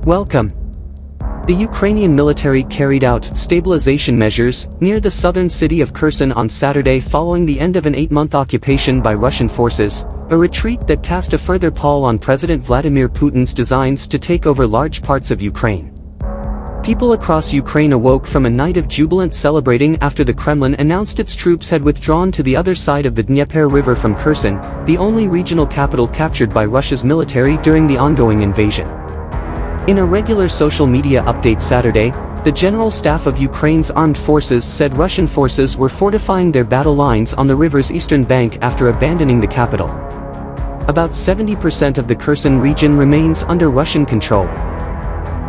Welcome. The Ukrainian military carried out stabilization measures near the southern city of Kherson on Saturday following the end of an 8-month occupation by Russian forces, a retreat that cast a further pall on President Vladimir Putin's designs to take over large parts of Ukraine. People across Ukraine awoke from a night of jubilant celebrating after the Kremlin announced its troops had withdrawn to the other side of the Dnieper River from Kherson, the only regional capital captured by Russia's military during the ongoing invasion. In a regular social media update Saturday, the General Staff of Ukraine's armed forces said Russian forces were fortifying their battle lines on the river's eastern bank after abandoning the capital. About 70% of the Kherson region remains under Russian control.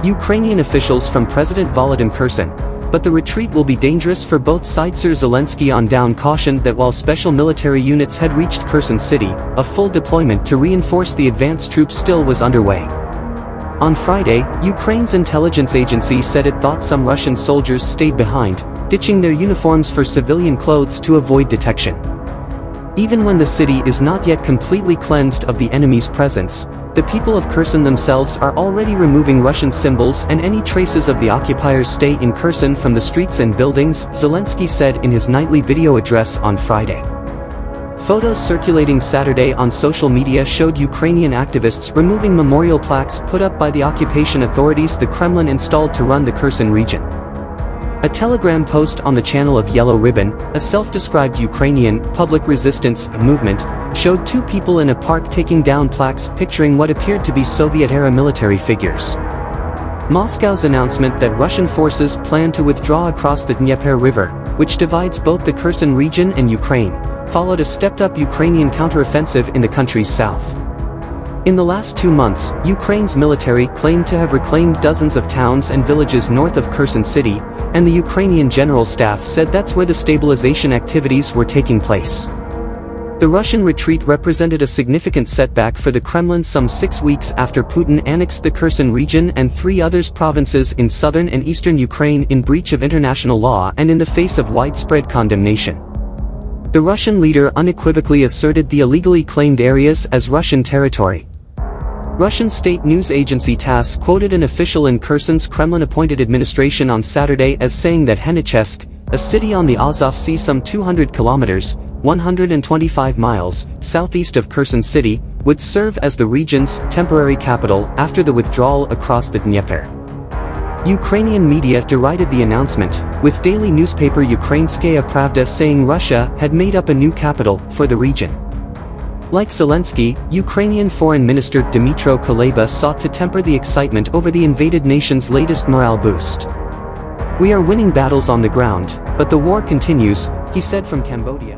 Ukrainian officials from President Volodymyr Kherson, but the retreat will be dangerous for both sides. Zelensky on down cautioned that while special military units had reached Kherson city, a full deployment to reinforce the advance troops still was underway. On Friday, Ukraine's intelligence agency said it thought some Russian soldiers stayed behind, ditching their uniforms for civilian clothes to avoid detection. Even when the city is not yet completely cleansed of the enemy's presence, the people of Kherson themselves are already removing Russian symbols and any traces of the occupiers stay in Kherson from the streets and buildings, Zelensky said in his nightly video address on Friday. Photos circulating Saturday on social media showed Ukrainian activists removing memorial plaques put up by the occupation authorities the Kremlin installed to run the Kherson region. A Telegram post on the channel of Yellow Ribbon, a self-described Ukrainian public resistance movement, showed two people in a park taking down plaques picturing what appeared to be Soviet-era military figures. Moscow's announcement that Russian forces plan to withdraw across the Dnieper River, which divides both the Kherson region and Ukraine, followed a stepped-up Ukrainian counteroffensive in the country's south. In the last 2 months, Ukraine's military claimed to have reclaimed dozens of towns and villages north of Kherson city, and the Ukrainian General Staff said that's where the stabilization activities were taking place. The Russian retreat represented a significant setback for the Kremlin some 6 weeks after Putin annexed the Kherson region and 3 other provinces in southern and eastern Ukraine in breach of international law and in the face of widespread condemnation. The Russian leader unequivocally asserted the illegally claimed areas as Russian territory. Russian state news agency TASS quoted an official in Kherson's Kremlin-appointed administration on Saturday as saying that Henichesk, a city on the Azov Sea some 200 kilometers, 125 miles, southeast of Kherson city, would serve as the region's temporary capital after the withdrawal across the Dnieper. Ukrainian media derided the announcement, with daily newspaper Ukrainskaya Pravda saying Russia had made up a new capital for the region. Like Zelensky, Ukrainian Foreign Minister Dmytro Kuleba sought to temper the excitement over the invaded nation's latest morale boost. "We are winning battles on the ground, but the war continues," he said from Cambodia.